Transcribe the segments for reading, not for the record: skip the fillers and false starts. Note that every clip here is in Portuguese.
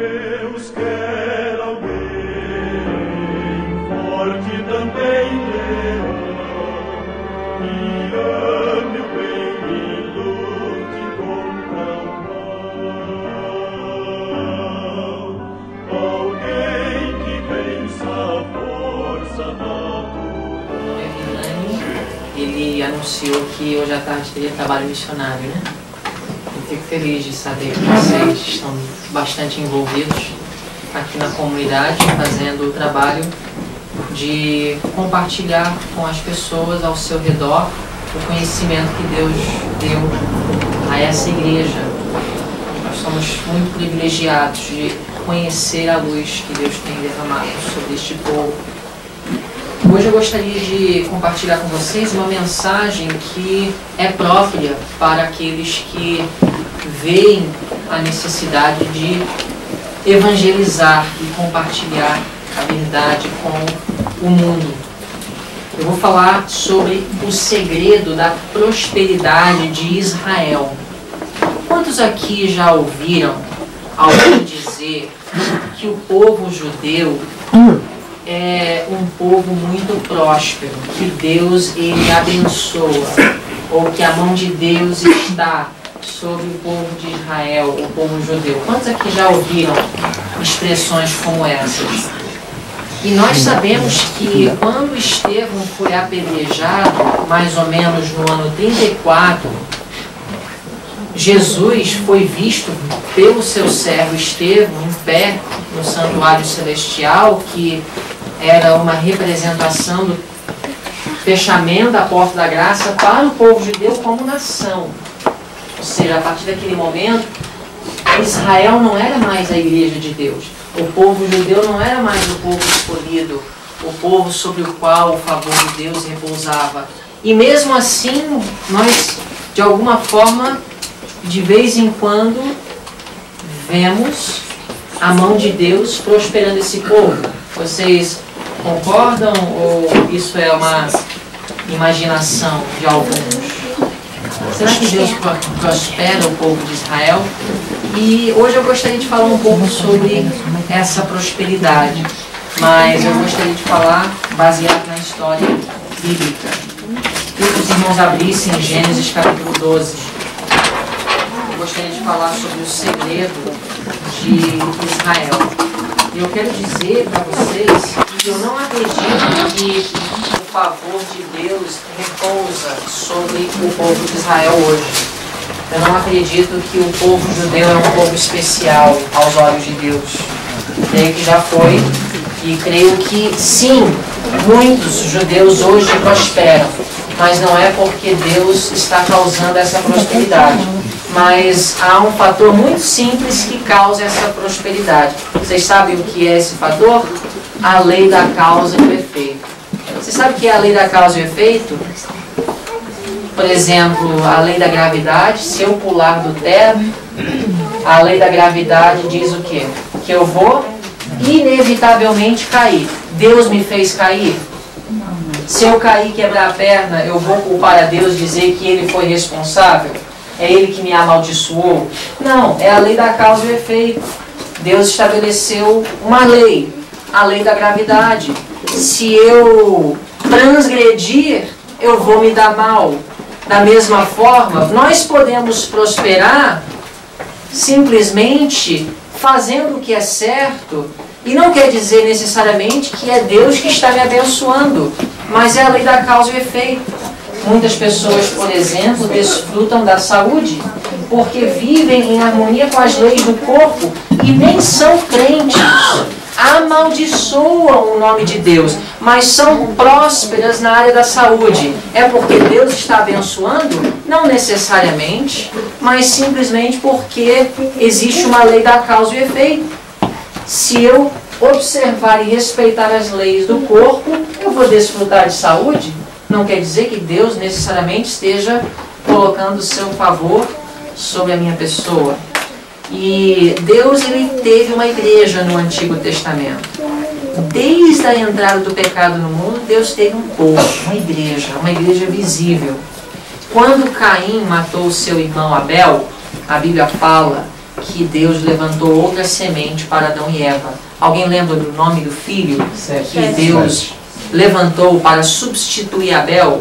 Deus quer alguém forte também que ame o bem e lute contra o mal. Alguém que vença a força natural. Ele anunciou que hoje à tarde teria trabalho missionário, né? Eu fico feliz de saber que vocês estão bastante envolvidos aqui na comunidade, fazendo o trabalho de compartilhar com as pessoas ao seu redor o conhecimento que Deus deu a essa igreja. Nós somos muito privilegiados de conhecer a luz que Deus tem derramado sobre este povo. Hoje eu gostaria de compartilhar com vocês uma mensagem que é própria para aqueles que veem a necessidade de evangelizar e compartilhar a verdade com o mundo. Eu vou falar sobre o segredo da prosperidade de Israel. Quantos aqui já ouviram alguém dizer que o povo judeu é um povo muito próspero, que Deus ele abençoa, ou que a mão de Deus está sobre o povo de Israel, o povo judeu? Quantos aqui já ouviram expressões como essas? E nós sabemos que quando Estevão foi apedrejado, mais ou menos no ano 34, Jesus foi visto pelo seu servo Estevão em pé no santuário celestial, que era uma representação do fechamento da porta da graça para o povo judeu como nação. Ou seja, a partir daquele momento, Israel não era mais a igreja de Deus. O povo judeu não era mais o povo escolhido, o povo sobre o qual o favor de Deus repousava. E mesmo assim, nós, de alguma forma, de vez em quando, vemos a mão de Deus prosperando esse povo. Vocês concordam ou isso é uma imaginação de alguns? Será que Deus prospera o povo de Israel? E hoje eu gostaria de falar um pouco sobre essa prosperidade, mas eu gostaria de falar baseado na história bíblica. Queria que os irmãos abrissem Gênesis capítulo 12. Eu gostaria de falar sobre o segredo de Israel. E eu quero dizer para vocês que eu não acredito que o favor de Deus repousa sobre o povo de Israel hoje. Eu não acredito que o povo judeu é um povo especial aos olhos de Deus. Creio que já foi e creio que sim, muitos judeus hoje prosperam, mas não é porque Deus está causando essa prosperidade. Mas há um fator muito simples que causa essa prosperidade. Vocês sabem o que é esse fator? A lei da causa e do efeito. Você sabe o que é a lei da causa e o efeito? Por exemplo, a lei da gravidade. Se eu pular do teto, a lei da gravidade diz o quê? Que eu vou inevitavelmente cair. Deus me fez cair. Se eu cair e quebrar a perna, eu vou culpar a Deus, dizer que Ele foi responsável? É Ele que me amaldiçoou? Não, é a lei da causa e o efeito. Deus estabeleceu uma lei, a lei da gravidade. Se eu transgredir, eu vou me dar mal. Da mesma forma, nós podemos prosperar simplesmente fazendo o que é certo, e não quer dizer necessariamente que é Deus que está me abençoando, mas é a lei da causa e o efeito. Muitas pessoas, por exemplo, desfrutam da saúde porque vivem em harmonia com as leis do corpo e nem são crentes. Amaldiçoam o nome de Deus, mas são prósperas na área da saúde. É porque Deus está abençoando? Não necessariamente, mas simplesmente porque existe uma lei da causa e efeito. Se eu observar e respeitar as leis do corpo, eu vou desfrutar de saúde? Não quer dizer que Deus necessariamente esteja colocando o seu favor sobre a minha pessoa. E Deus ele teve uma igreja no Antigo Testamento. Desde a entrada do pecado no mundo, Deus teve um povo, uma igreja visível. Quando Caim matou seu irmão Abel, a Bíblia fala que Deus levantou outra semente para Adão e Eva. Alguém lembra do nome do filho que Deus levantou para substituir Abel?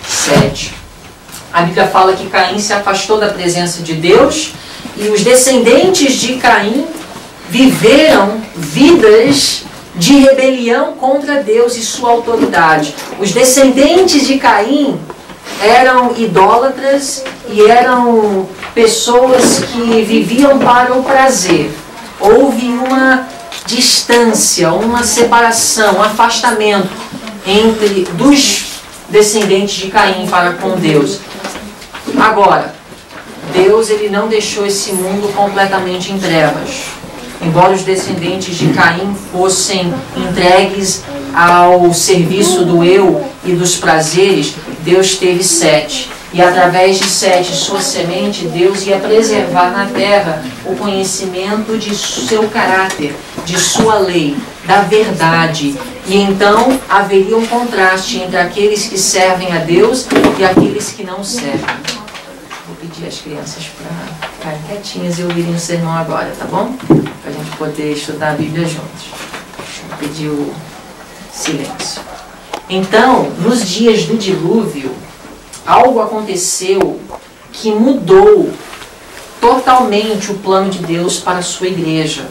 Sete. A Bíblia fala que Caim se afastou da presença de Deus e os descendentes de Caim viveram vidas de rebelião contra Deus e sua autoridade. Os descendentes de Caim eram idólatras e eram pessoas que viviam para o prazer. Houve uma distância, uma separação, um afastamento dos descendentes de Caim para com Deus. Agora, Deus ele não deixou esse mundo completamente em trevas. Embora os descendentes de Caim fossem entregues ao serviço do eu e dos prazeres, Deus teve Sete. E através de Sete, sua semente, Deus ia preservar na terra o conhecimento de seu caráter, de sua lei, da verdade. E então haveria um contraste entre aqueles que servem a Deus e aqueles que não servem. Vou pedir às crianças para ficarem quietinhas e ouvirem o sermão agora, tá bom? Para a gente poder estudar a Bíblia juntos. Vou pedir o silêncio. Então, nos dias do dilúvio, algo aconteceu que mudou totalmente o plano de Deus para a sua igreja.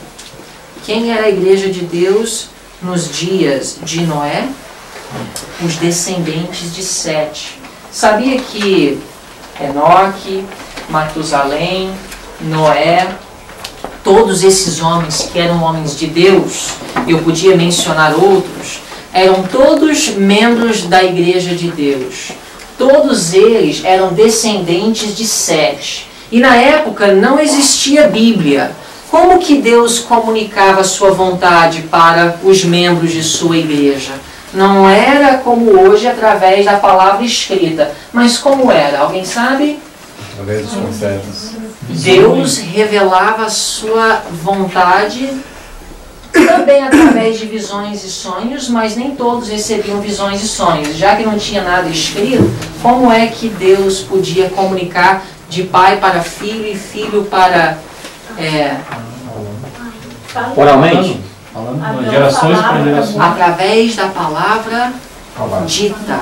Quem era a igreja de Deus nos dias de Noé? Os descendentes de Sete. Sabia que Enoque, Matusalém, Noé, todos esses homens que eram homens de Deus, eu podia mencionar outros, eram todos membros da igreja de Deus. Todos eles eram descendentes de Sete. E na época não existia Bíblia. Como que Deus comunicava a sua vontade para os membros de sua igreja? Não era como hoje, através da palavra escrita. Mas como era? Alguém sabe? Através dos profetas. Deus revelava a sua vontade também através de visões e sonhos, mas nem todos recebiam visões e sonhos. Já que não tinha nada escrito, como é que Deus podia comunicar de pai para filho e filho para... Oralmente? Gerações para gerações. Através da palavra dita.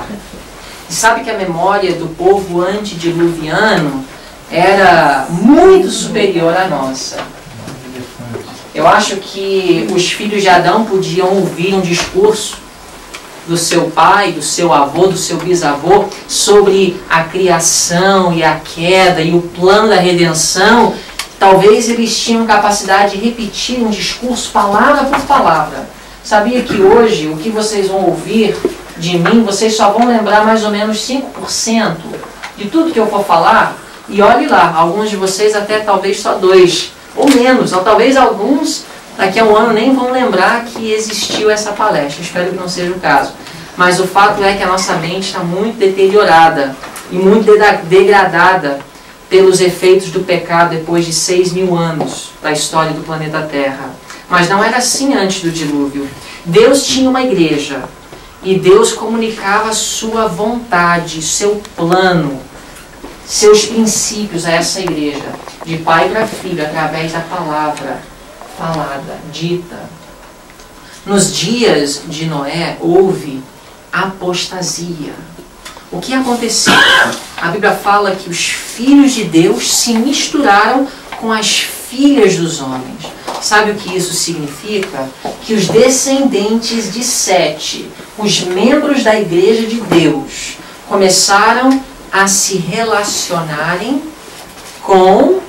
E sabe que a memória do povo antediluviano era muito superior à nossa. Eu acho que os filhos de Adão podiam ouvir um discurso do seu pai, do seu avô, do seu bisavô, sobre a criação e a queda e o plano da redenção. Talvez eles tinham capacidade de repetir um discurso palavra por palavra. Sabia que hoje, o que vocês vão ouvir de mim, vocês só vão lembrar mais ou menos 5% de tudo que eu for falar? E olhe lá, alguns de vocês até talvez só 2%, ou menos, ou talvez alguns daqui a um ano nem vão lembrar que existiu essa palestra. Espero que não seja o caso. Mas o fato é que a nossa mente está muito deteriorada e muito degradada pelos efeitos do pecado depois de 6.000 anos da história do planeta Terra. Mas não era assim antes do dilúvio. Deus tinha uma igreja e Deus comunicava a sua vontade, seu plano, seus princípios a essa igreja, de pai para filho, através da palavra falada, dita. Nos dias de Noé houve apostasia. O que aconteceu? A Bíblia fala que os filhos de Deus se misturaram com as filhas dos homens. Sabe o que isso significa? Que os descendentes de Sete, os membros da igreja de Deus, começaram a se relacionarem com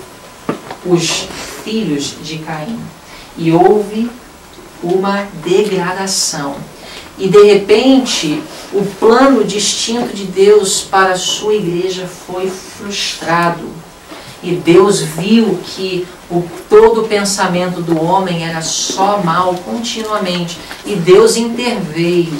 os filhos de Caim. E houve uma degradação. E de repente, o plano distinto de Deus para a sua igreja foi frustrado. E Deus viu que todo o pensamento do homem era só mal continuamente. E Deus interveio.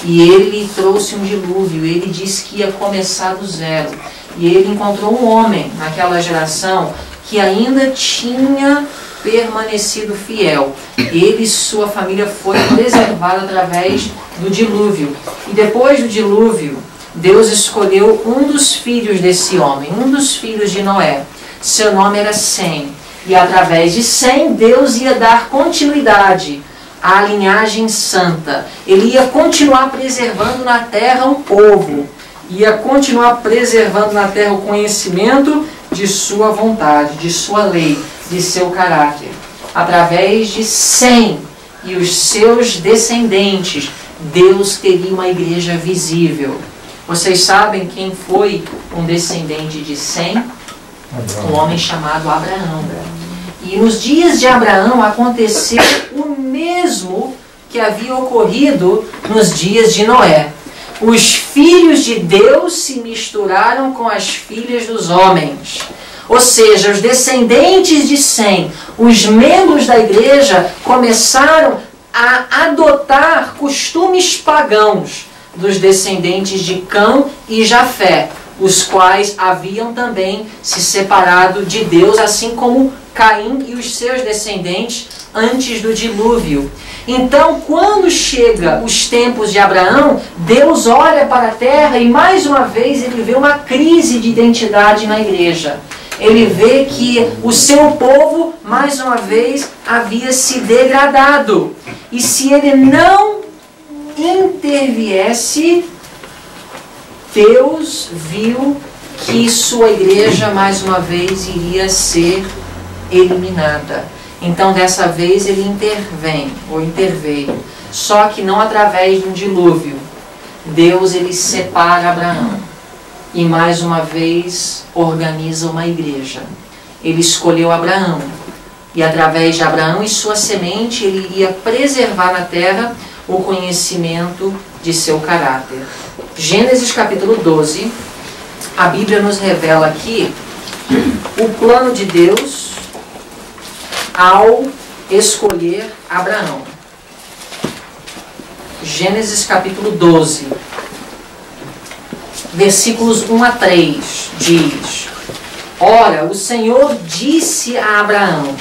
E ele trouxe um dilúvio. Ele disse que ia começar do zero. E ele encontrou um homem naquela geração que ainda tinha permanecido fiel. Ele e sua família foi preservada através do dilúvio. E depois do dilúvio, Deus escolheu um dos filhos desse homem, um dos filhos de Noé. Seu nome era Sem. E através de Sem, Deus ia dar continuidade à linhagem santa. Ele ia continuar preservando na terra um povo. Ia continuar preservando na terra o conhecimento de sua vontade, de sua lei, de seu caráter. Através de Sem e os seus descendentes, Deus teria uma igreja visível. Vocês sabem quem foi um descendente de Sem? Um homem chamado Abraão. E nos dias de Abraão aconteceu o mesmo que havia ocorrido nos dias de Noé. Os filhos de Deus se misturaram com as filhas dos homens. Ou seja, os descendentes de Sem, os membros da igreja, começaram a adotar costumes pagãos dos descendentes de Cã e Jafé, os quais haviam também se separado de Deus, assim como Caim e os seus descendentes antes do dilúvio. Então, quando chega os tempos de Abraão, Deus olha para a terra e mais uma vez ele vê uma crise de identidade na igreja. Ele vê que o seu povo, mais uma vez, havia se degradado. E se ele não interviesse, Deus viu que sua igreja, mais uma vez, iria ser eliminada. Então, dessa vez, ele interveio. Só que não através de um dilúvio. Deus, ele separa Abraão. E, mais uma vez, organiza uma igreja. Ele escolheu Abraão. E, através de Abraão e sua semente, ele iria preservar na terra o conhecimento de seu caráter. Gênesis capítulo 12, a Bíblia nos revela aqui o plano de Deus ao escolher Abraão. Gênesis capítulo 12, versículos 1 a 3, diz: Ora, o Senhor disse a Abraão: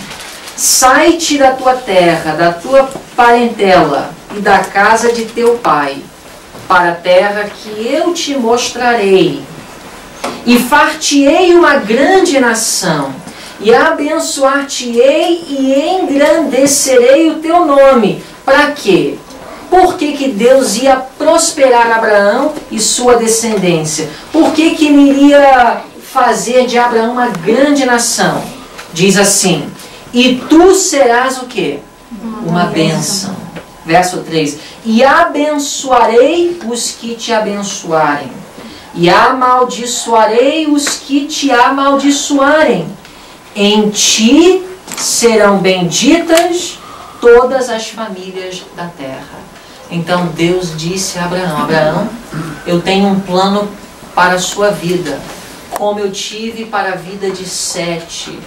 Sai-te da tua terra, da tua parentela e da casa de teu pai, para a terra que eu te mostrarei, e far-te-ei uma grande nação, e abençoar-te-ei e engrandecerei o teu nome. Para quê? Por que Deus ia prosperar Abraão e sua descendência? Por que ele iria fazer de Abraão uma grande nação? Diz assim: e tu serás o quê? Uma bênção. Verso 3. E abençoarei os que te abençoarem, e amaldiçoarei os que te amaldiçoarem. Em ti serão benditas todas as famílias da terra. Então Deus disse a Abraão: Abraão, eu tenho um plano para a sua vida, como eu tive para a vida de Sete,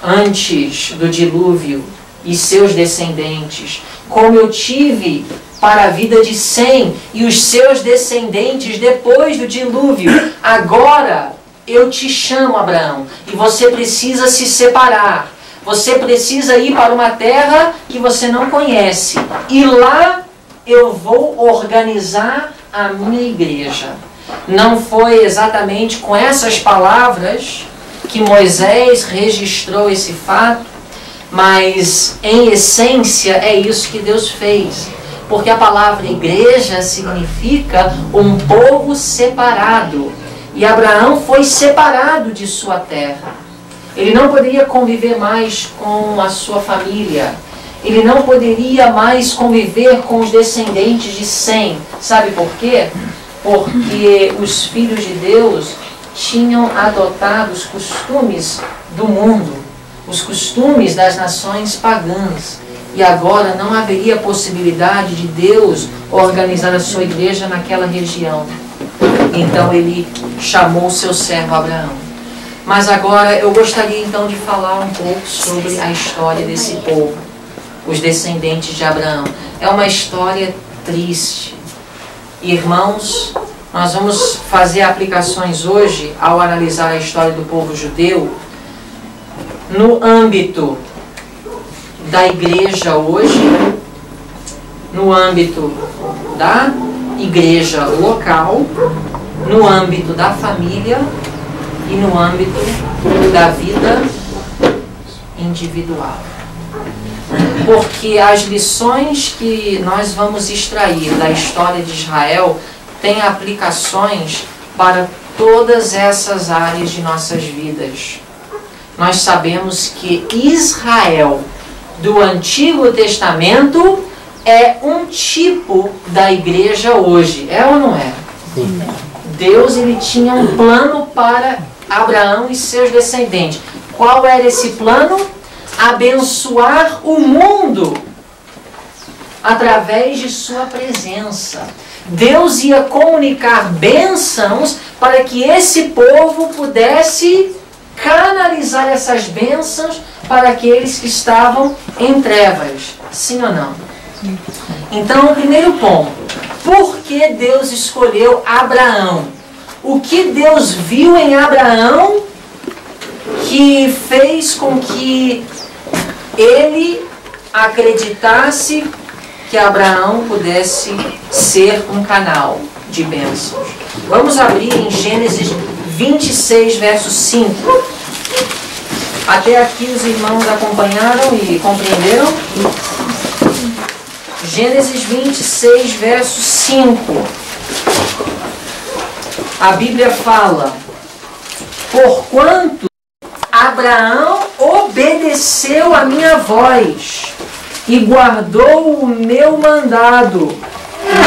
antes do dilúvio, e seus descendentes, como eu tive para a vida de Sem e os seus descendentes depois do dilúvio. Agora eu te chamo, Abraão, e você precisa se separar. Você precisa ir para uma terra que você não conhece. E lá eu vou organizar a minha igreja. Não foi exatamente com essas palavras que Moisés registrou esse fato, mas em essência é isso que Deus fez. Porque a palavra igreja significa um povo separado. E Abraão foi separado de sua terra. Ele não poderia conviver mais com a sua família. Ele não poderia mais conviver com os descendentes de Sem. Sabe por quê? Porque os filhos de Deus tinham adotado os costumes do mundo, os costumes das nações pagãs. E agora não haveria possibilidade de Deus organizar a sua igreja naquela região. Então ele chamou o seu servo Abraão. Mas agora eu gostaria então de falar um pouco sobre a história desse povo, os descendentes de Abraão. É uma história triste. Irmãos, nós vamos fazer aplicações hoje ao analisar a história do povo judeu no âmbito da igreja hoje, no âmbito da igreja local, no âmbito da família e no âmbito da vida individual. Porque as lições que nós vamos extrair da história de Israel têm aplicações para todas essas áreas de nossas vidas. Nós sabemos que Israel do Antigo Testamento é um tipo da igreja hoje. É ou não é? Sim. Deus, ele tinha um plano para Abraão e seus descendentes. Qual era esse plano? Abençoar o mundo através de sua presença. Deus ia comunicar bênçãos para que esse povo pudesse canalizar essas bênçãos para aqueles que estavam em trevas. Sim ou não? Sim. Então, o primeiro ponto. Por que Deus escolheu Abraão? O que Deus viu em Abraão que fez com que ele acreditasse que Abraão pudesse ser um canal de bênçãos? Vamos abrir em Gênesis 26, verso 5. Até aqui os irmãos acompanharam e compreenderam? Gênesis 26, verso 5. A Bíblia fala: porquanto Abraão obedeceu a minha voz e guardou o meu mandado,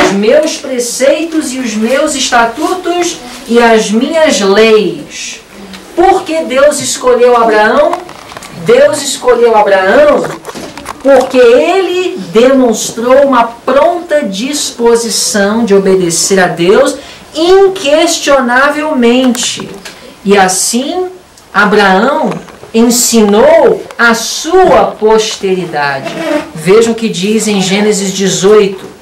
os meus preceitos e os meus estatutos e as minhas leis. Por que Deus escolheu Abraão? Deus escolheu Abraão porque ele demonstrou uma pronta disposição de obedecer a Deus inquestionavelmente. E assim, Abraão ensinou a sua posteridade. Vejam o que diz em Gênesis 18.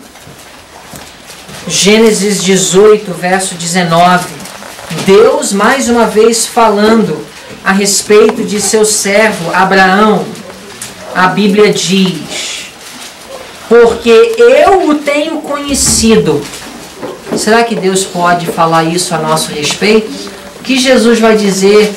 Gênesis 18, verso 19. Deus, mais uma vez, falando a respeito de seu servo Abraão. A Bíblia diz: porque eu o tenho conhecido. Será que Deus pode falar isso a nosso respeito? O que Jesus vai dizer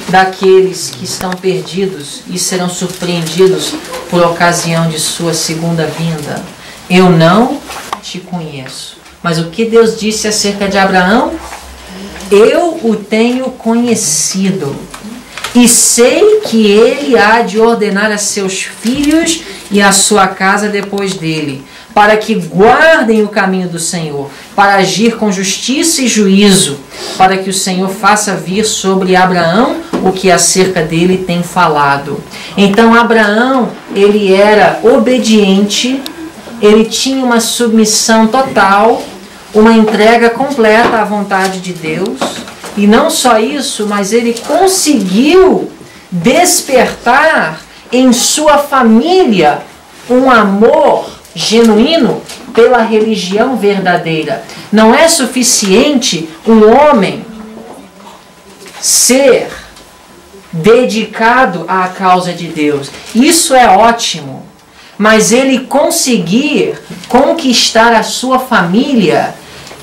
daqueles que estão perdidos e serão surpreendidos por ocasião de sua segunda vinda? Eu não te conheço. Mas o que Deus disse acerca de Abraão? Eu o tenho conhecido e sei que ele há de ordenar a seus filhos e a sua casa depois dele, para que guardem o caminho do Senhor, para agir com justiça e juízo, para que o Senhor faça vir sobre Abraão o que acerca dele tem falado. Então Abraão, ele era obediente, ele tinha uma submissão total, uma entrega completa à vontade de Deus. E não só isso, mas ele conseguiu despertar em sua família um amor genuíno pela religião verdadeira. Não é suficiente um homem ser dedicado à causa de Deus. Isso é ótimo. Mas ele conseguir conquistar a sua família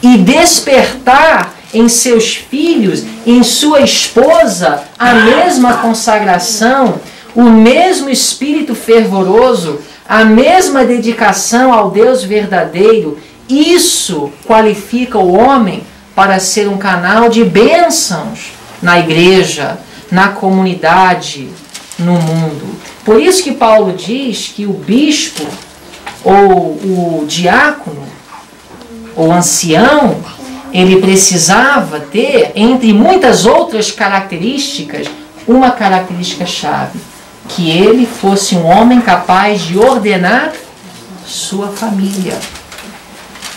e despertar em seus filhos, em sua esposa, a mesma consagração, o mesmo espírito fervoroso, a mesma dedicação ao Deus verdadeiro, isso qualifica o homem para ser um canal de bênçãos na igreja, na comunidade, no mundo. Por isso que Paulo diz que o bispo, ou o diácono, ou ancião, ele precisava ter, entre muitas outras características, uma característica-chave: que ele fosse um homem capaz de ordenar sua família.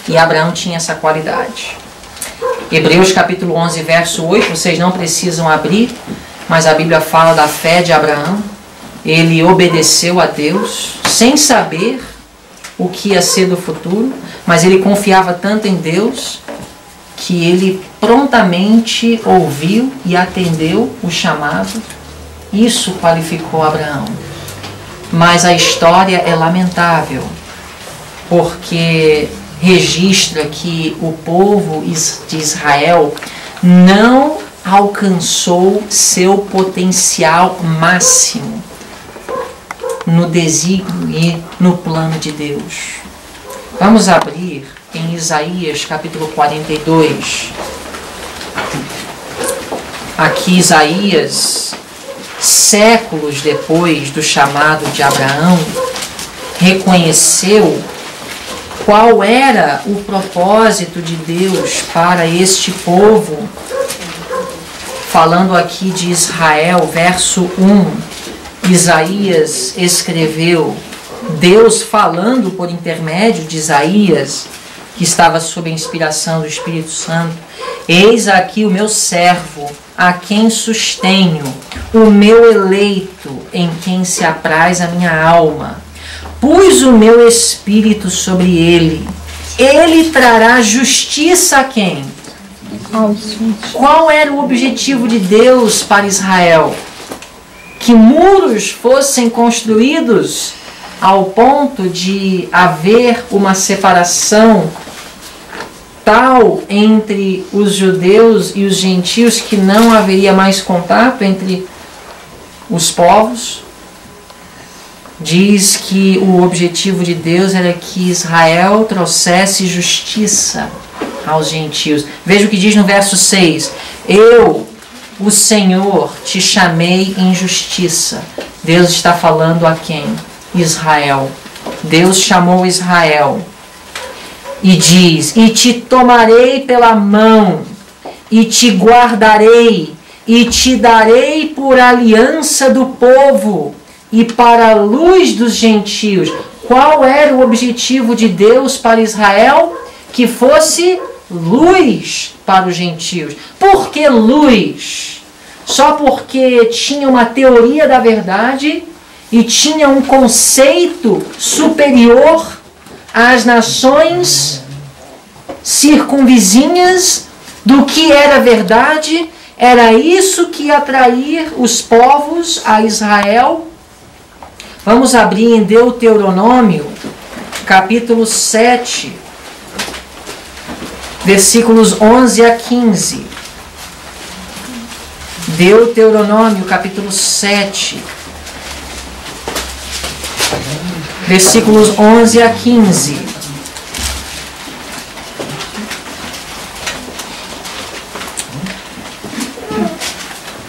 E Abraão tinha essa qualidade. Hebreus capítulo 11, verso 8, vocês não precisam abrir, mas a Bíblia fala da fé de Abraão. Ele obedeceu a Deus, sem saber o que ia ser do futuro, mas ele confiava tanto em Deus, que ele prontamente ouviu e atendeu o chamado. Isso qualificou Abraão. Mas a história é lamentável, porque registra que o povo de Israel não alcançou seu potencial máximo. no desígnio e no plano de Deus. Vamos abrir em Isaías capítulo 42. Aqui Isaías, séculos depois do chamado de Abraão, reconheceu qual era o propósito de Deus para este povo. Falando aqui de Israel, verso 1, Isaías escreveu, Deus falando por intermédio de Isaías, que estava sob a inspiração do Espírito Santo: eis aqui o meu servo, a quem sustenho, o meu eleito, em quem se apraz a minha alma. Pus o meu espírito sobre ele. Ele trará justiça a quem? Qual era o objetivo de Deus para Israel? Que muros fossem construídos ao ponto de haver uma separação tal entre os judeus e os gentios que não haveria mais contato entre os povos. Diz que o objetivo de Deus era que Israel trouxesse justiça aos gentios. Veja o que diz no verso 6. Eu, o Senhor, te chamei em justiça. Deus está falando a quem? Israel. Deus chamou Israel. E diz: e te tomarei pela mão, e te guardarei, e te darei por aliança do povo, e para a luz dos gentios. Qual era o objetivo de Deus para Israel? Que fosse luz para os gentios. Por que luz? Só porque tinha uma teoria da verdade e tinha um conceito superior às nações circunvizinhas do que era verdade? Era isso que ia atrair os povos a Israel? Vamos abrir em Deuteronômio, capítulo 7, versículos 11 a 15. Deuteronômio, capítulo 7, versículos 11 a 15.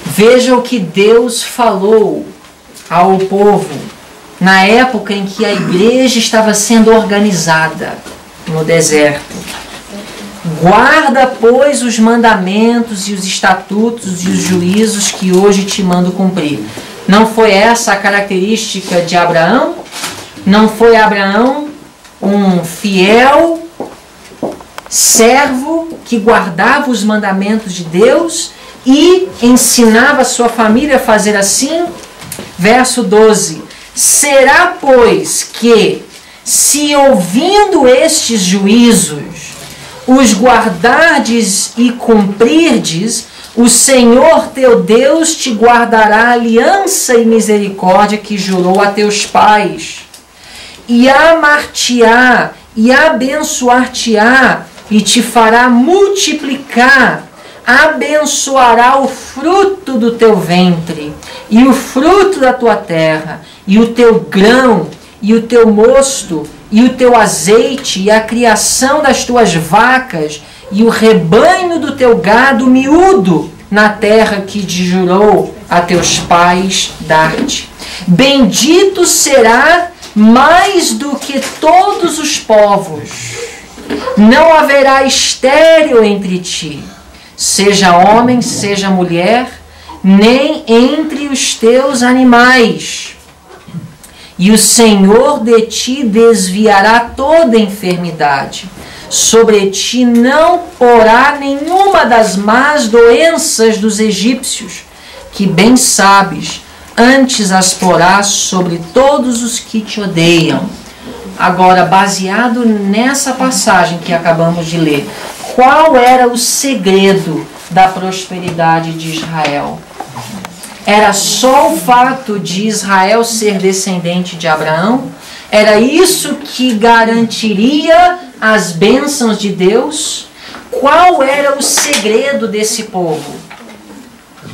Veja o que Deus falou ao povo na época em que a igreja estava sendo organizada no deserto. Guarda, pois, os mandamentos e os estatutos e os juízos que hoje te mando cumprir. Não foi essa a característica de Abraão? Não foi Abraão um fiel servo que guardava os mandamentos de Deus e ensinava a sua família a fazer assim? Verso 12. Será, pois, que, se ouvindo estes juízos, os guardardes e cumprirdes, o Senhor teu Deus te guardará aliança e misericórdia que jurou a teus pais, e amar-te-á e abençoar-te-á, e te fará multiplicar, abençoará o fruto do teu ventre, e o fruto da tua terra, e o teu grão, e o teu mosto, e o teu azeite, e a criação das tuas vacas, e o rebanho do teu gado miúdo, na terra que te jurou a teus pais dar-te. Bendito será mais do que todos os povos. Não haverá estéril entre ti, seja homem, seja mulher, nem entre os teus animais. E o Senhor de ti desviará toda enfermidade. Sobre ti não porá nenhuma das más doenças dos egípcios, que bem sabes, antes as porás sobre todos os que te odeiam. Agora, baseado nessa passagem que acabamos de ler, qual era o segredo da prosperidade de Israel? Era só o fato de Israel ser descendente de Abraão? Era isso que garantiria as bênçãos de Deus? Qual era o segredo desse povo?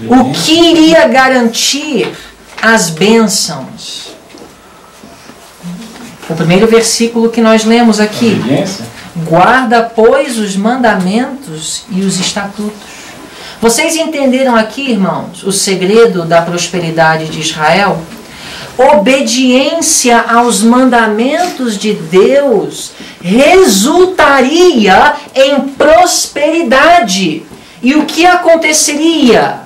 O que iria garantir as bênçãos? O primeiro versículo que nós lemos aqui. Obediência? Guarda, pois, os mandamentos e os estatutos. Vocês entenderam aqui, irmãos, o segredo da prosperidade de Israel? Obediência aos mandamentos de Deus resultaria em prosperidade. E o que aconteceria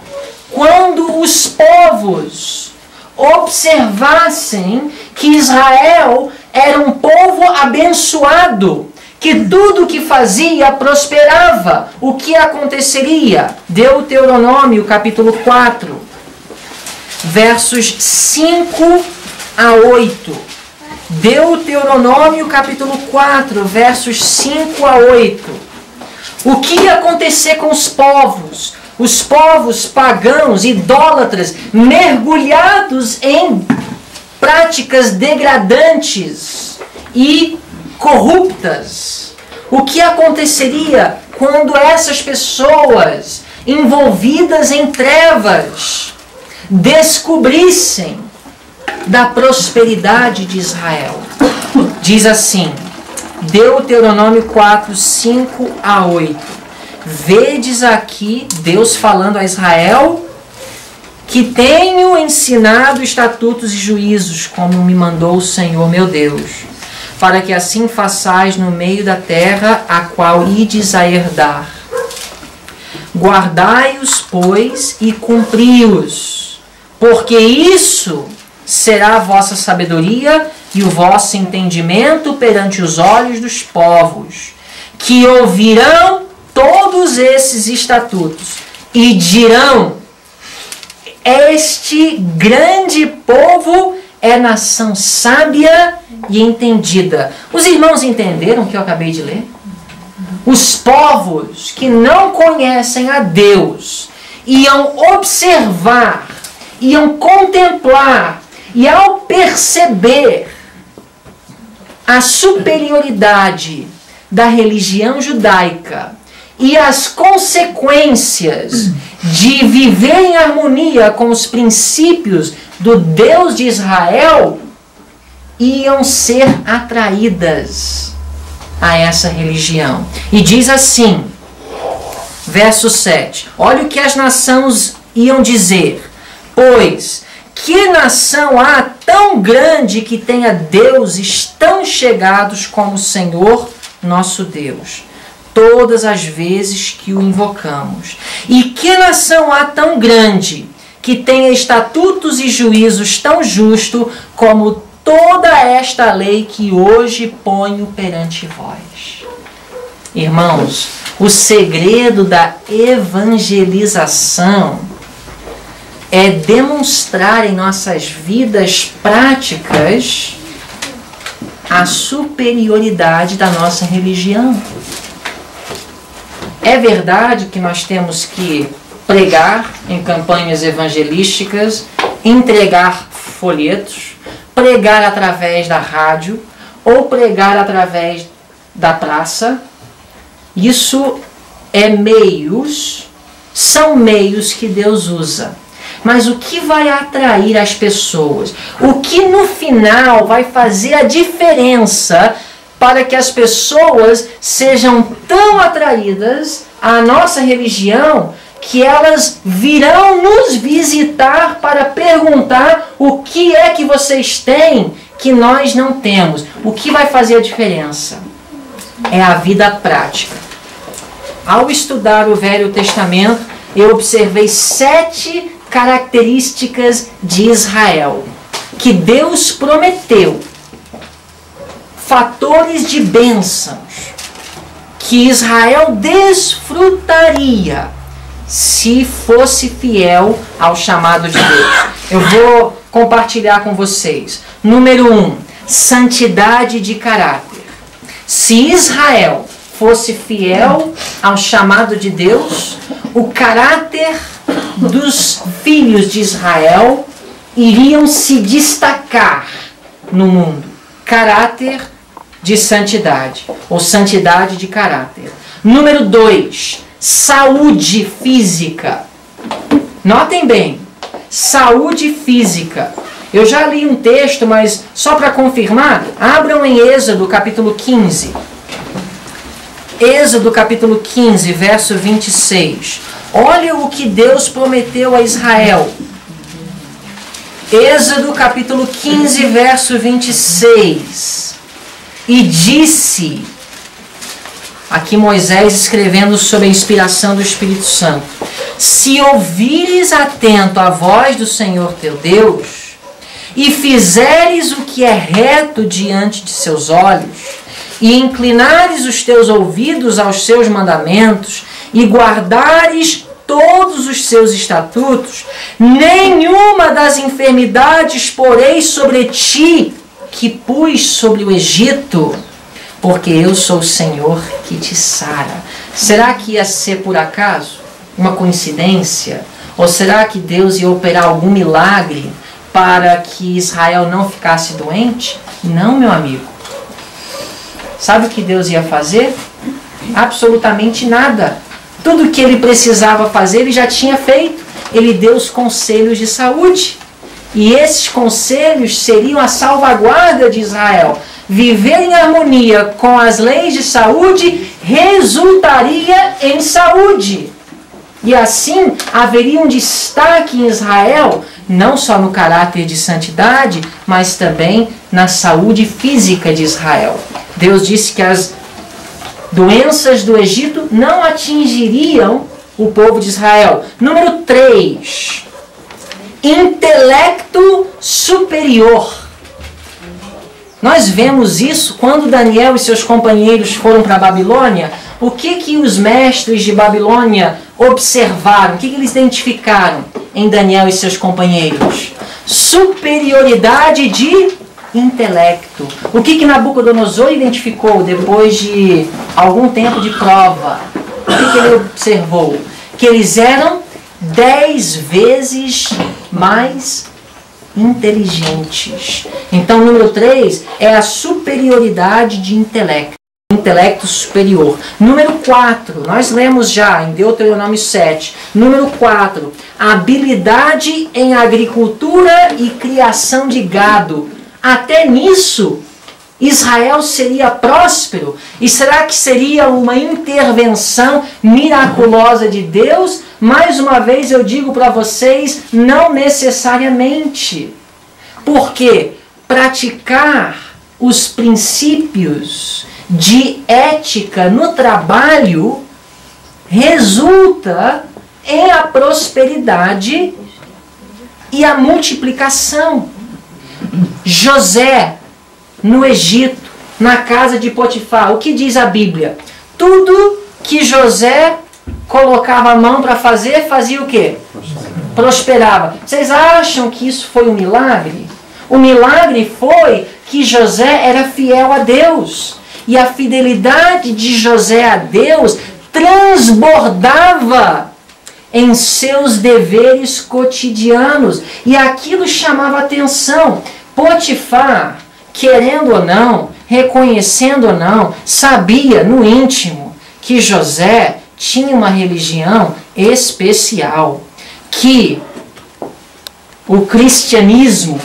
quando os povos observassem que Israel era um povo abençoado, que tudo que fazia prosperava? O que aconteceria? Deuteronômio capítulo 4, versos 5 a 8. Deuteronômio capítulo 4, versos 5 a 8. O que ia acontecer com os povos? Os povos pagãos, idólatras, mergulhados em práticas degradantes e corruptas. O que aconteceria quando essas pessoas envolvidas em trevas descobrissem da prosperidade de Israel? Diz assim, Deuteronômio 4, 5 a 8. Vedes aqui Deus falando a Israel que tenho ensinado estatutos e juízos, como me mandou o Senhor meu Deus, para que assim façais no meio da terra a qual ides a herdar. Guardai-os, pois, e cumpri-os, porque isso será a vossa sabedoria e o vosso entendimento perante os olhos dos povos, que ouvirão todos esses estatutos e dirão: este grande povo é nação sábia e entendida. Os irmãos entenderam o que eu acabei de ler? Os povos que não conhecem a Deus iam observar, iam contemplar, e ao perceber a superioridade da religião judaica e as consequências de viver em harmonia com os princípios do Deus de Israel, iam ser atraídas a essa religião. E diz assim, verso 7, olha o que as nações iam dizer: pois que nação há tão grande que tenha deuses tão chegados como o Senhor nosso Deus, todas as vezes que o invocamos? E que nação há tão grande que tenha estatutos e juízos tão justos como toda esta lei que hoje ponho perante vós? Irmãos, o segredo da evangelização é demonstrar em nossas vidas práticas a superioridade da nossa religião. É verdade que nós temos que pregar em campanhas evangelísticas, entregar folhetos, pregar através da rádio ou pregar através da praça. Isso são meios que Deus usa. Mas o que vai atrair as pessoas? O que no final vai fazer a diferença para que as pessoas sejam tão atraídas à nossa religião que elas virão nos visitar para perguntar o que é que vocês têm que nós não temos? O que vai fazer a diferença? É a vida prática. Ao estudar o Velho Testamento, eu observei 7 características de Israel que Deus prometeu, fatores de bênçãos que Israel desfrutaria se fosse fiel ao chamado de Deus. Eu vou compartilhar com vocês. Número 1, santidade de caráter. Se Israel fosse fiel ao chamado de Deus, o caráter dos filhos de Israel iriam se destacar no mundo. Caráter de santidade, ou santidade de caráter. Número 2, saúde física. Notem bem, saúde física. Eu já li um texto, mas só para confirmar, abram em Êxodo capítulo 15. Êxodo capítulo 15, verso 26. Olha o que Deus prometeu a Israel. Êxodo capítulo 15, verso 26. E disse, aqui Moisés escrevendo sobre a inspiração do Espírito Santo: se ouvires atento a voz do Senhor teu Deus, e fizeres o que é reto diante de seus olhos, e inclinares os teus ouvidos aos seus mandamentos, e guardares todos os seus estatutos, nenhuma das enfermidades porei sobre ti, que pus sobre o Egito, porque eu sou o Senhor que te sara. Será que ia ser por acaso? Uma coincidência? Ou será que Deus ia operar algum milagre para que Israel não ficasse doente? Não, meu amigo. Sabe o que Deus ia fazer? Absolutamente nada. Tudo o que ele precisava fazer, ele já tinha feito. Ele deu os conselhos de saúde. E esses conselhos seriam a salvaguarda de Israel. Viver em harmonia com as leis de saúde resultaria em saúde. E assim haveria um destaque em Israel, não só no caráter de santidade, mas também na saúde física de Israel. Deus disse que as doenças do Egito não atingiriam o povo de Israel. Número 3. Intelecto superior. Nós vemos isso quando Daniel e seus companheiros foram para a Babilônia. O que os mestres de Babilônia observaram? O que eles identificaram em Daniel e seus companheiros? Superioridade de intelecto. O que Nabucodonosor identificou depois de algum tempo de prova? O que ele observou? Que eles eram 10 vezes mais inteligentes. Então, número 3 é a superioridade de intelecto. Intelecto superior. Número 4, nós lemos já em Deuteronômio 7. Número 4, habilidade em agricultura e criação de gado. Até nisso, Israel seria próspero? E será que seria uma intervenção miraculosa de Deus? Mais uma vez eu digo para vocês, não necessariamente. Porque praticar os princípios de ética no trabalho resulta em a prosperidade e a multiplicação. José, no Egito, na casa de Potifar, o que diz a Bíblia? Tudo que José colocava a mão para fazer, fazia o quê? Prosperava. Vocês acham que isso foi um milagre? O milagre foi que José era fiel a Deus. E a fidelidade de José a Deus transbordava em seus deveres cotidianos. E aquilo chamava atenção. Potifar, querendo ou não, reconhecendo ou não, sabia no íntimo que José tinha uma religião especial. Que o cristianismo,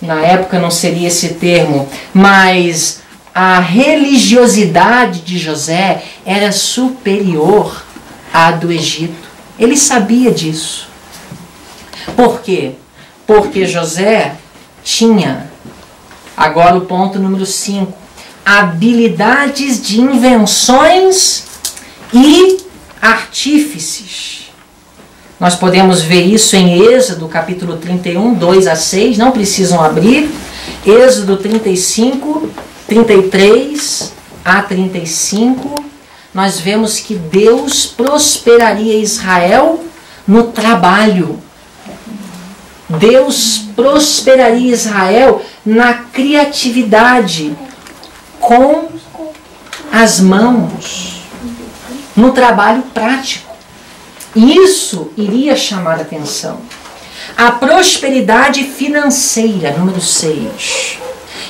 na época não seria esse termo, mas a religiosidade de José era superior à do Egito. Ele sabia disso. Por quê? Porque José tinha, agora o ponto número 5, habilidades de invenções e artífices. Nós podemos ver isso em Êxodo capítulo 31, 2 a 6, não precisam abrir. Êxodo 35, 33 a 35, nós vemos que Deus prosperaria Israel no trabalho. Deus prosperaria Israel na criatividade, com as mãos, no trabalho prático. Isso iria chamar a atenção. A prosperidade financeira, número 6.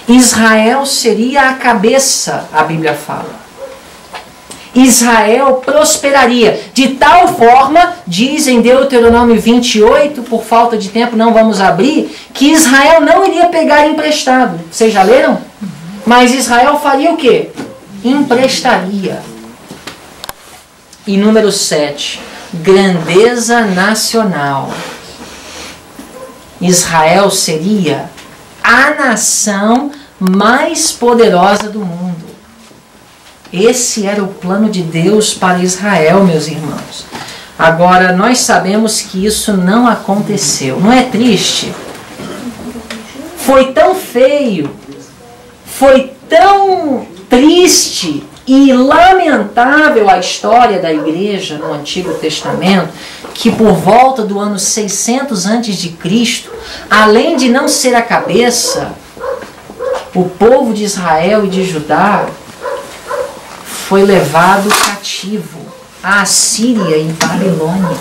Israel seria a cabeça, a Bíblia fala. Israel prosperaria. De tal forma, diz em Deuteronômio 28, por falta de tempo não vamos abrir, que Israel não iria pegar emprestado. Vocês já leram? Mas Israel faria o quê? Emprestaria. E número 7, grandeza nacional. Israel seria a nação mais poderosa do mundo. Esse era o plano de Deus para Israel, meus irmãos. Agora, nós sabemos que isso não aconteceu. Não é triste? Foi tão feio, foi tão triste e lamentável a história da igreja no Antigo Testamento, que por volta do ano 600 a.C., além de não ser a cabeça, o povo de Israel e de Judá foi levado cativo à Assíria e Babilônia.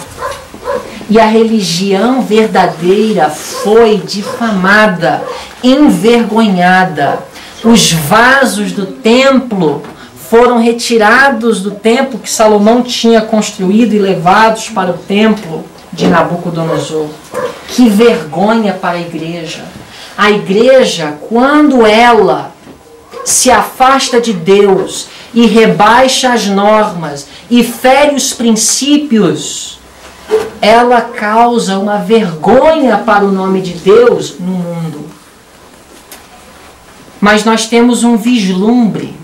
E a religião verdadeira foi difamada, envergonhada. Os vasos do templo foram retirados do templo que Salomão tinha construído e levados para o templo de Nabucodonosor. Que vergonha para a igreja! A igreja, quando ela se afasta de Deus e rebaixa as normas e fere os princípios, ela causa uma vergonha para o nome de Deus no mundo. Mas nós temos um vislumbre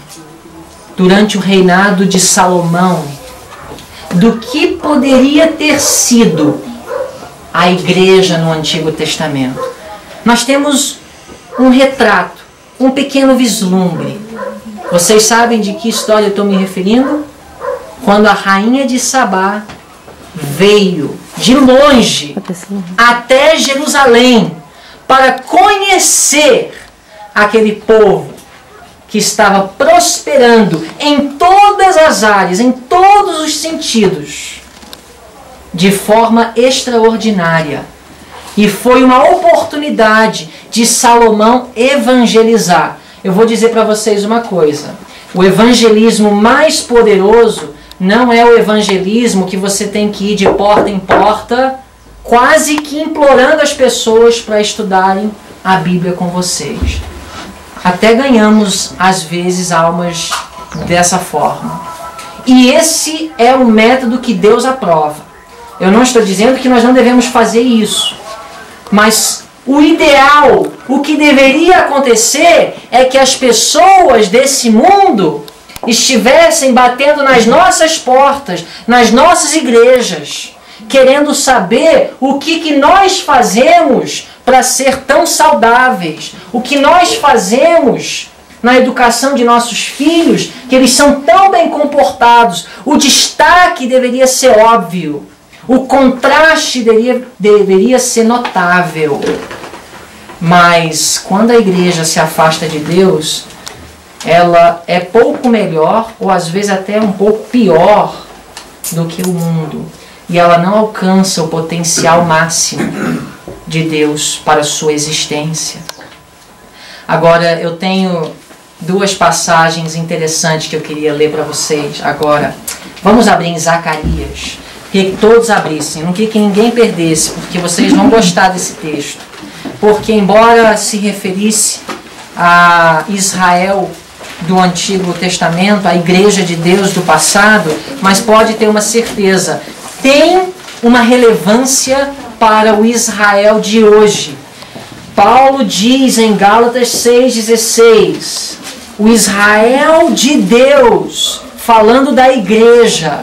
durante o reinado de Salomão do que poderia ter sido a igreja no Antigo Testamento. Nós temos um retrato, um pequeno vislumbre. Vocês sabem de que história eu estou me referindo? Quando a rainha de Sabá veio de longe até Jerusalém para conhecer aquele povo que estava prosperando em todas as áreas, em todos os sentidos, de forma extraordinária. E foi uma oportunidade de Salomão evangelizar. Eu vou dizer para vocês uma coisa. O evangelismo mais poderoso não é o evangelismo que você tem que ir de porta em porta, quase que implorando as pessoas para estudarem a Bíblia com vocês. Até ganhamos, às vezes, almas dessa forma. E esse é o método que Deus aprova. Eu não estou dizendo que nós não devemos fazer isso. Mas o ideal, o que deveria acontecer, é que as pessoas desse mundo estivessem batendo nas nossas portas, nas nossas igrejas, querendo saber o que nós fazemos para ser tão saudáveis, o que nós fazemos na educação de nossos filhos, que eles são tão bem comportados. O destaque deveria ser óbvio, o contraste deveria ser notável. Mas quando a igreja se afasta de Deus, ela é pouco melhor, ou às vezes até um pouco pior do que o mundo. E ela não alcança o potencial máximo de Deus para a sua existência. Agora, eu tenho duas passagens interessantes que eu queria ler para vocês agora. Vamos abrir em Zacarias. Queria que todos abrissem, não queria que ninguém perdesse, porque vocês vão gostar desse texto. Porque, embora se referisse a Israel do Antigo Testamento, a igreja de Deus do passado, mas pode ter uma certeza, tem uma relevância para o Israel de hoje. Paulo diz em Gálatas 6,16, o Israel de Deus, falando da igreja.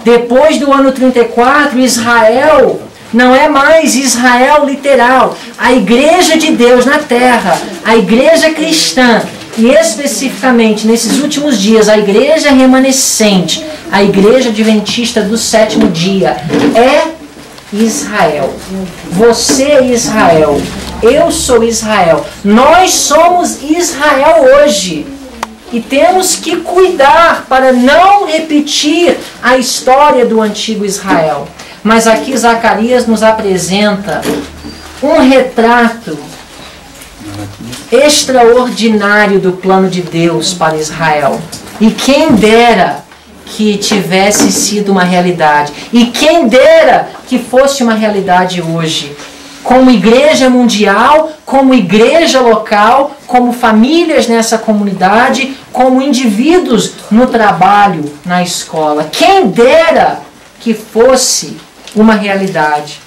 Depois do ano 34, Israel não é mais Israel literal. A igreja de Deus na terra, a igreja cristã, e especificamente nesses últimos dias, a igreja remanescente, a igreja adventista do sétimo dia, é Israel. Você é Israel. Eu sou Israel. Nós somos Israel hoje. E temos que cuidar para não repetir a história do antigo Israel. Mas aqui Zacarias nos apresenta um retrato extraordinário do plano de Deus para Israel. E quem dera que tivesse sido uma realidade. E quem dera que fosse uma realidade hoje. Como igreja mundial, como igreja local, como famílias nessa comunidade, como indivíduos no trabalho, na escola. Quem dera que fosse uma realidade.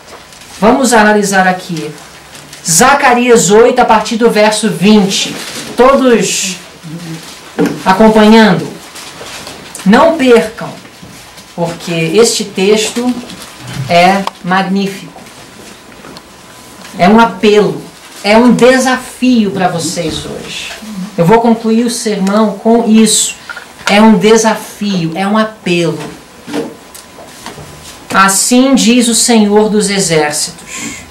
Vamos analisar aqui. Zacarias 8, a partir do verso 20. Todos acompanhando? Não percam, porque este texto é magnífico. É um apelo, é um desafio para vocês hoje. Eu vou concluir o sermão com isso. É um desafio, é um apelo. Assim diz o Senhor dos Exércitos: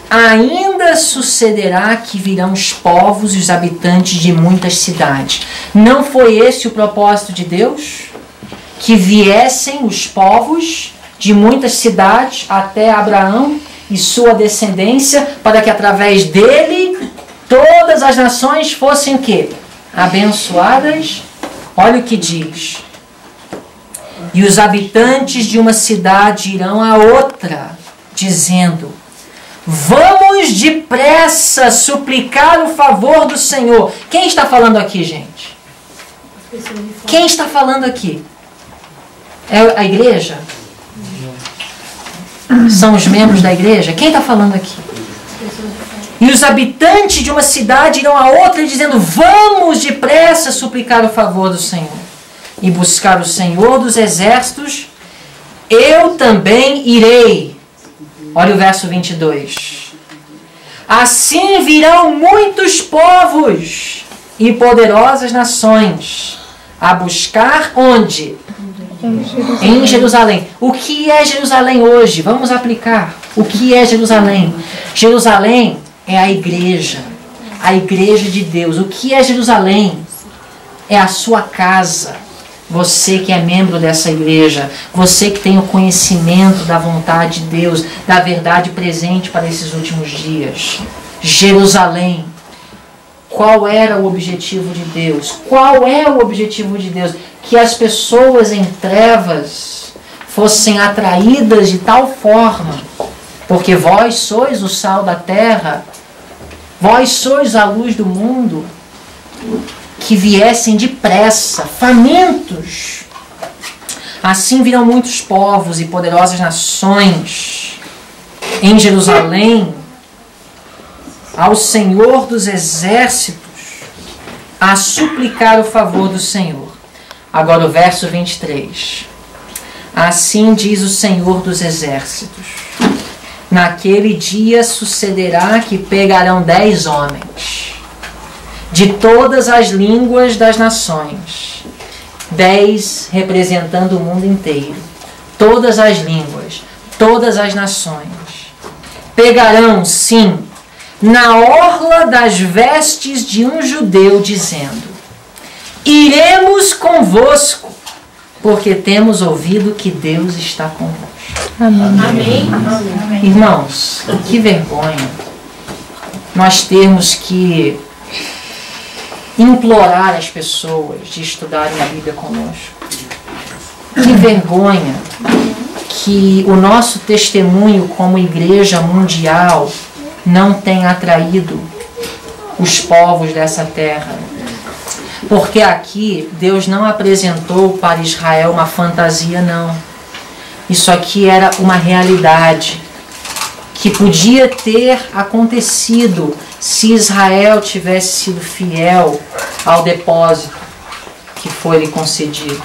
ainda sucederá que virão os povos e os habitantes de muitas cidades. Não foi esse o propósito de Deus? Que viessem os povos de muitas cidades até Abraão e sua descendência, para que através dele todas as nações fossem o quê? Abençoadas. Olha o que diz: e os habitantes de uma cidade irão a outra, dizendo: vamos depressa suplicar o favor do Senhor. Quem está falando aqui, gente? Quem está falando aqui? É a igreja? São os membros da igreja? Quem está falando aqui? E os habitantes de uma cidade irão a outra dizendo: vamos depressa suplicar o favor do Senhor e buscar o Senhor dos Exércitos. Eu também irei. Olha o verso 22. Assim virão muitos povos e poderosas nações a buscar onde? Em Jerusalém. O que é Jerusalém hoje? Vamos aplicar. O que é Jerusalém? Jerusalém é a igreja de Deus. O que é Jerusalém? É a sua casa. Você que é membro dessa igreja, você que tem o conhecimento da vontade de Deus, da verdade presente para esses últimos dias. Jerusalém. Qual era o objetivo de Deus? Qual é o objetivo de Deus? Que as pessoas em trevas fossem atraídas de tal forma, porque vós sois o sal da terra, vós sois a luz do mundo, que viessem depressa, famintos. Assim virão muitos povos e poderosas nações em Jerusalém ao Senhor dos Exércitos a suplicar o favor do Senhor. Agora o verso 23. Assim diz o Senhor dos Exércitos: naquele dia sucederá que pegarão 10 homens de todas as línguas das nações, 10 representando o mundo inteiro, todas as línguas, todas as nações, pegarão, sim, na orla das vestes de um judeu, dizendo: iremos convosco, porque temos ouvido que Deus está convosco. Amém. Amém. Irmãos, que vergonha nós termos que implorar as pessoas de estudarem a Bíblia conosco. Que vergonha que o nosso testemunho como igreja mundial não tenha atraído os povos dessa terra. Porque aqui Deus não apresentou para Israel uma fantasia, não. Isso aqui era uma realidade que podia ter acontecido se Israel tivesse sido fiel ao depósito que foi lhe concedido.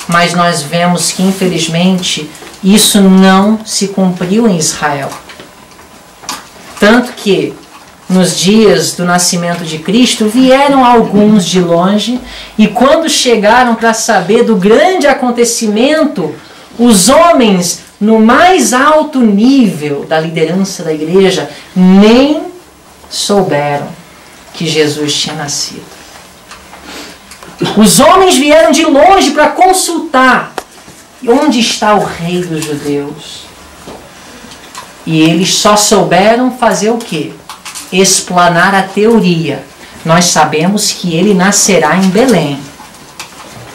Mas nós vemos que, infelizmente, isso não se cumpriu em Israel. Tanto que, nos dias do nascimento de Cristo, vieram alguns de longe, e quando chegaram para saber do grande acontecimento, os homens no mais alto nível da liderança da igreja nem souberam que Jesus tinha nascido. Os homens vieram de longe para consultar onde está o rei dos judeus. E eles só souberam fazer o quê? Explanar a teoria. Nós sabemos que ele nascerá em Belém.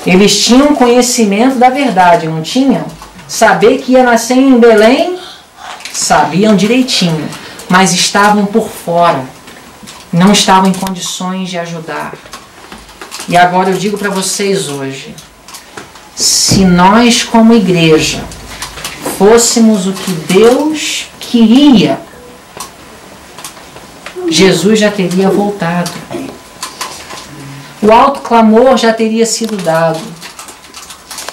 Eles tinham conhecimento da verdade, não tinham? Saber que ia nascer em Belém, sabiam direitinho, mas estavam por fora. Não estavam em condições de ajudar. E agora eu digo para vocês hoje, se nós como igreja fôssemos o que Deus queria, Jesus já teria voltado. O alto clamor já teria sido dado.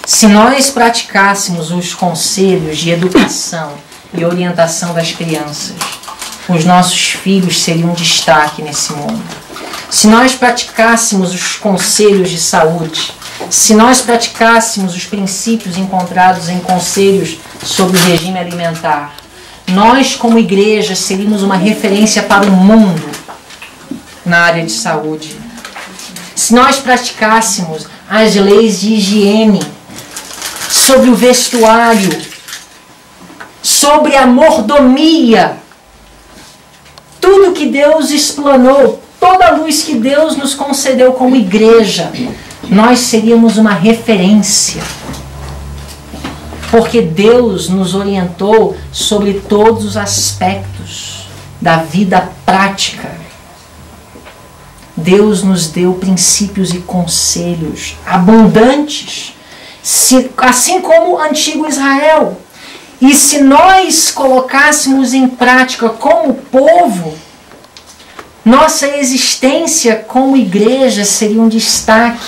Se nós praticássemos os conselhos de educação e orientação das crianças, os nossos filhos seriam um destaque nesse mundo. Se nós praticássemos os conselhos de saúde, se nós praticássemos os princípios encontrados em conselhos sobre o regime alimentar, nós como igreja seríamos uma referência para o mundo na área de saúde. Se nós praticássemos as leis de higiene, sobre o vestuário, sobre a mordomia, tudo que Deus explanou, toda a luz que Deus nos concedeu como igreja, nós seríamos uma referência. Porque Deus nos orientou sobre todos os aspectos da vida prática. Deus nos deu princípios e conselhos abundantes, assim como o antigo Israel. E se nós colocássemos em prática como povo, nossa existência como igreja seria um destaque.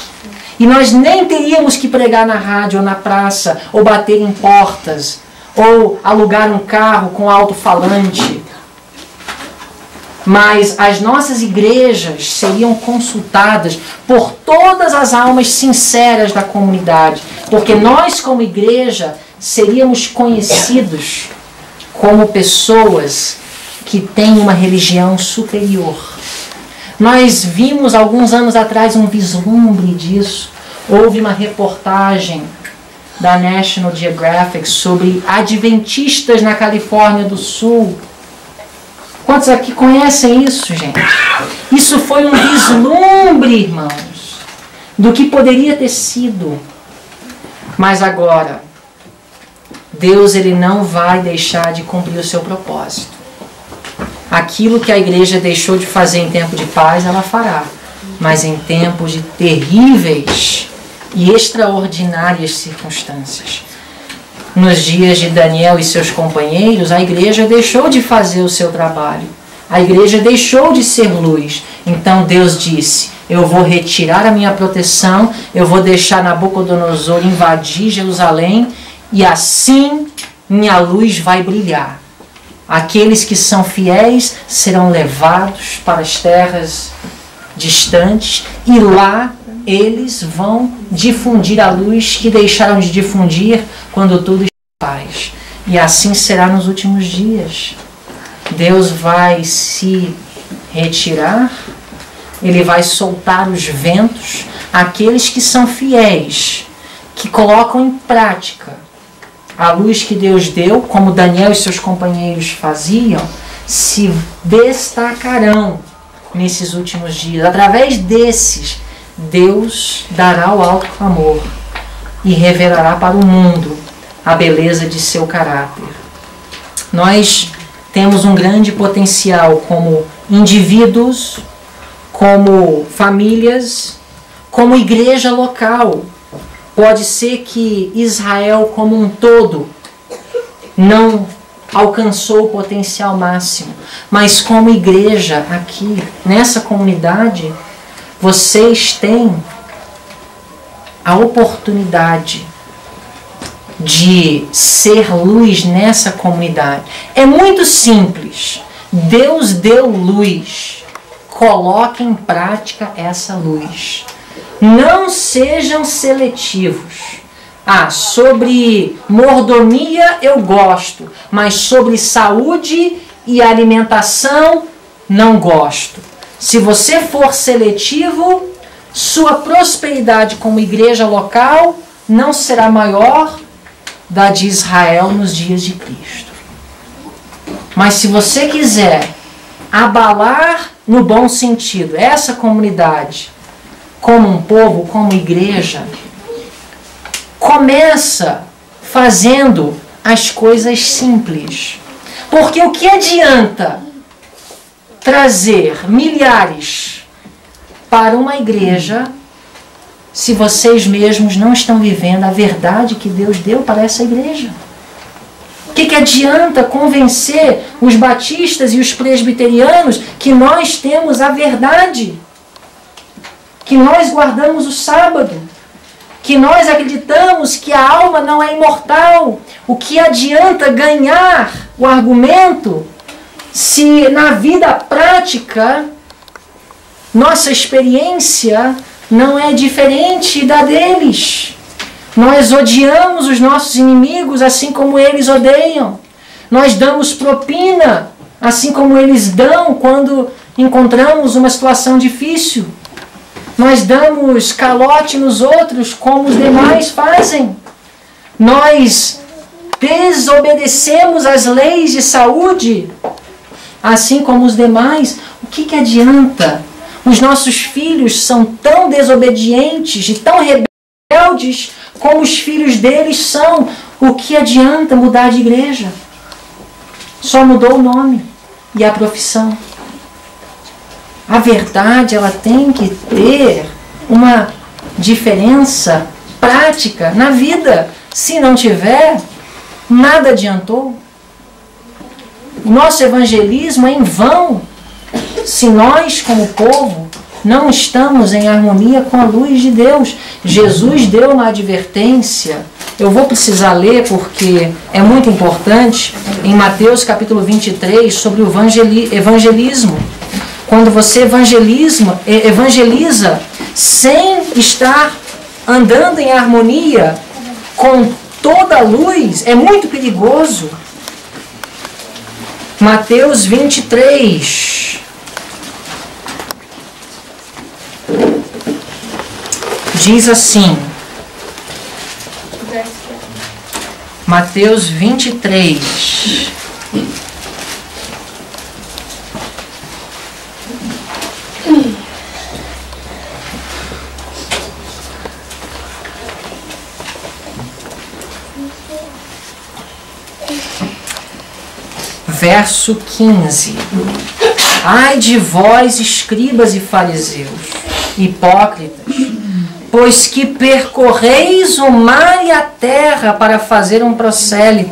E nós nem teríamos que pregar na rádio ou na praça, ou bater em portas, ou alugar um carro com alto-falante. Mas as nossas igrejas seriam consultadas por todas as almas sinceras da comunidade, porque nós, como igreja, seríamos conhecidos como pessoas que têm uma religião superior. Nós vimos alguns anos atrás um vislumbre disso. Houve uma reportagem da National Geographic sobre adventistas na Califórnia do Sul. Quantos aqui conhecem isso, gente? Isso foi um vislumbre, irmãos, do que poderia ter sido. Mas agora, Deus ele não vai deixar de cumprir o seu propósito. Aquilo que a igreja deixou de fazer em tempo de paz, ela fará. Mas em tempos de terríveis e extraordinárias circunstâncias. Nos dias de Daniel e seus companheiros, a igreja deixou de fazer o seu trabalho. A igreja deixou de ser luz. Então Deus disse, eu vou retirar a minha proteção, eu vou deixar Nabucodonosor invadir Jerusalém, e assim minha luz vai brilhar. Aqueles que são fiéis serão levados para as terras distantes, e lá eles vão difundir a luz que deixaram de difundir quando tudo está em paz. E assim será nos últimos dias. Deus vai se retirar, ele vai soltar os ventos, aqueles que são fiéis, que colocam em prática a luz que Deus deu, como Daniel e seus companheiros faziam, se destacarão nesses últimos dias. Através desses, Deus dará o alto clamor e revelará para o mundo a beleza de seu caráter. Nós temos um grande potencial como indivíduos, como famílias, como igreja local. Pode ser que Israel como um todo não alcançou o potencial máximo, mas como igreja aqui, nessa comunidade, vocês têm a oportunidade de ser luz nessa comunidade. É muito simples. Deus deu luz. Coloque em prática essa luz. Não sejam seletivos. Sobre mordomia eu gosto, mas sobre saúde e alimentação não gosto. Se você for seletivo, sua prosperidade como igreja local não será maior da de Israel nos dias de Cristo. Mas se você quiser abalar no bom sentido essa comunidade, como um povo, como igreja, Começa fazendo as coisas simples. Porque o que adianta trazer milhares para uma igreja se vocês mesmos não estão vivendo a verdade que Deus deu para essa igreja? O que adianta convencer os batistas e os presbiterianos que nós temos a verdade? Que nós guardamos o sábado? Que nós acreditamos que a alma não é imortal? O que adianta ganhar o argumento se na vida prática nossa experiência não é diferente da deles? Nós odiamos os nossos inimigos assim como eles odeiam. Nós damos propina assim como eles dão quando encontramos uma situação difícil. Nós damos calote nos outros como os demais fazem. Nós desobedecemos as leis de saúde assim como os demais. O que adianta? Os nossos filhos são tão desobedientes e tão rebeldes como os filhos deles são. O que adianta mudar de igreja? Só mudou o nome e a profissão. A verdade, ela tem que ter uma diferença prática na vida. Se não tiver, nada adiantou. O nosso evangelismo é em vão se nós, como povo, não estamos em harmonia com a luz de Deus. Jesus deu uma advertência. Eu vou precisar ler porque é muito importante. Em Mateus capítulo 23, sobre o evangelismo. Quando você evangeliza sem estar andando em harmonia com toda a luz, é muito perigoso. Mateus 23. Diz assim. Mateus 23. Verso 15. Ai de vós, escribas e fariseus, hipócritas, pois que percorreis o mar e a terra para fazer um prosélito,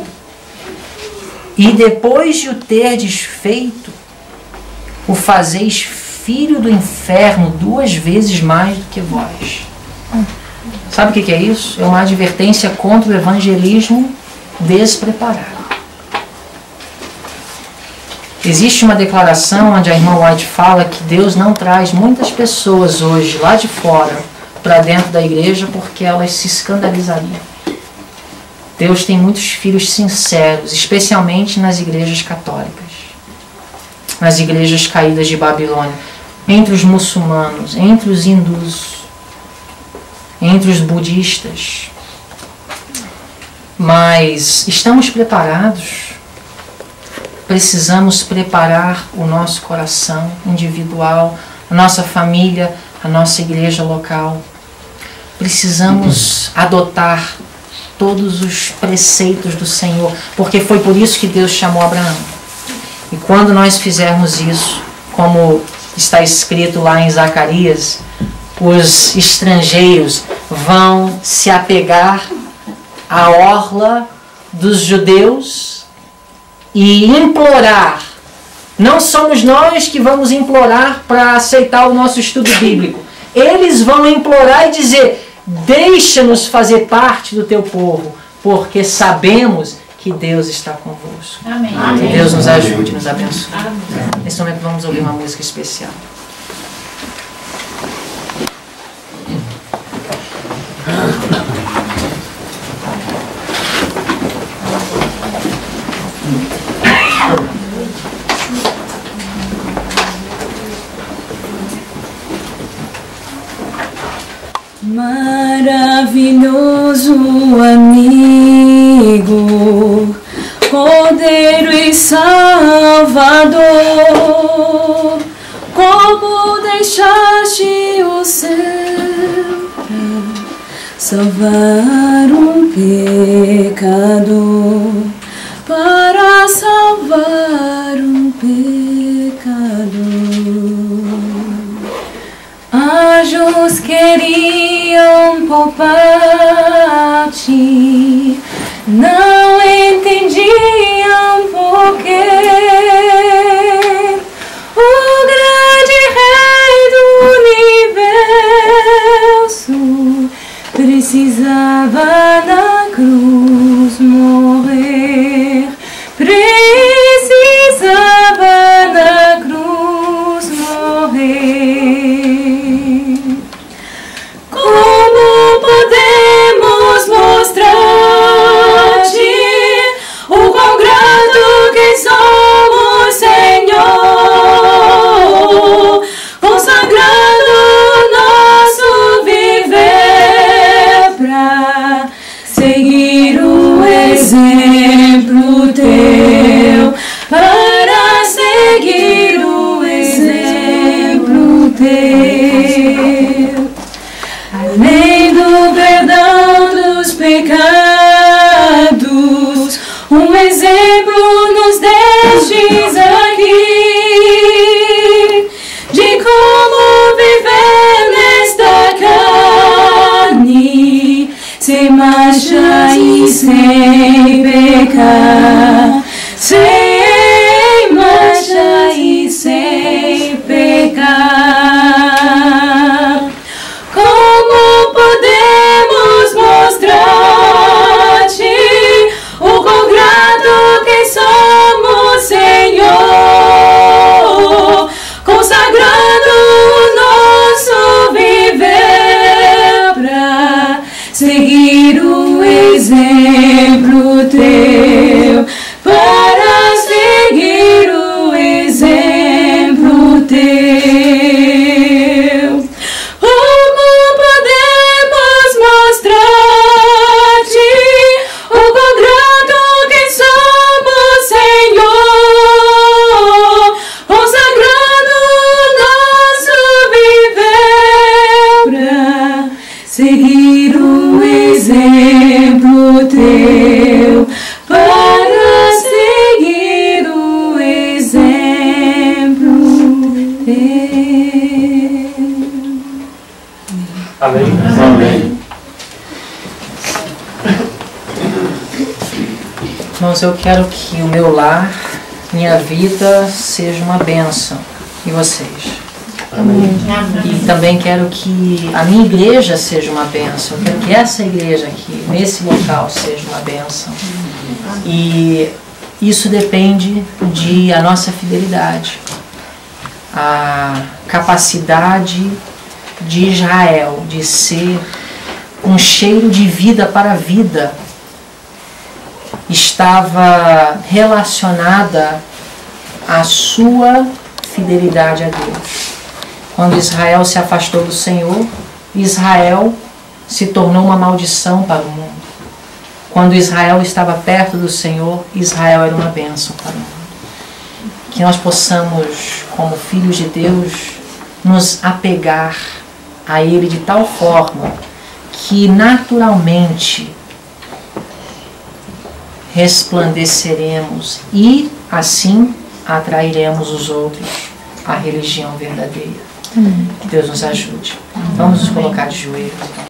e depois de o terdes feito, o fazeis filho do inferno 2 vezes mais do que vós. Sabe o que é isso? É uma advertência contra o evangelismo despreparado. Existe uma declaração onde a irmã White fala que Deus não traz muitas pessoas hoje lá de fora para dentro da igreja porque elas se escandalizariam. Deus tem muitos filhos sinceros, especialmente nas igrejas católicas, nas igrejas caídas de Babilônia, entre os muçulmanos, entre os hindus, entre os budistas. Mas estamos preparados? Precisamos preparar o nosso coração individual, a nossa família, a nossa igreja local. Precisamos adotar todos os preceitos do Senhor, porque foi por isso que Deus chamou Abraão. E quando nós fizermos isso, como está escrito lá em Zacarias, os estrangeiros vão se apegar à orla dos judeus e implorar. Não somos nós que vamos implorar para aceitar o nosso estudo bíblico. Eles vão implorar e dizer: deixa-nos fazer parte do teu povo, porque sabemos que Deus está convosco. Amém. Que Deus nos ajude, nos abençoe. Amém. Nesse momento vamos ouvir uma música especial. Maravilhoso amigo, Cordeiro e Salvador, como deixaste o céu pra salvar um pecador, para salvar um pecador. Anjos queriam poupar-te, não entendiam porquê. O grande Rei do Universo precisava na cruz morrer, precisava na cruz morrer. Como podemos mostrar-te o quão grato que somos, Senhor, consagrando nosso viver pra seguir o exemplo teu, para seguir o exemplo teu. Além do perdão dos pecados, um exemplo nos deixes aqui de como viver nesta carne, sem mancha e sem pecar, sem mancha e sem pecar. Como podemos mostrar-te o quão grato que somos, Senhor, consagrando o nosso viver pra seguir o exemplo teu, para seguir o exemplo teu. Como podemos mostrar-te o quão grato que somos, Senhor, consagrando o nosso viver pra seguir o exemplo teu, para seguir o exemplo teu. Amém. Amém. Irmãos, eu quero que o meu lar, minha vida, seja uma bênção. E vocês? Amém. E também quero que a minha igreja seja uma bênção. Eu quero que essa igreja aqui, nesse local, seja uma bênção. E isso depende de a nossa fidelidade. A capacidade de Israel de ser um cheiro de vida para a vida estava relacionada à sua fidelidade a Deus. Quando Israel se afastou do Senhor, Israel se tornou uma maldição para o mundo. Quando Israel estava perto do Senhor, Israel era uma bênção para o mundo. Que nós possamos, como filhos de Deus, nos apegar a Ele de tal forma que naturalmente resplandeceremos e assim atrairemos os outros à religião verdadeira. Que Deus nos ajude. Vamos nos colocar de joelhos.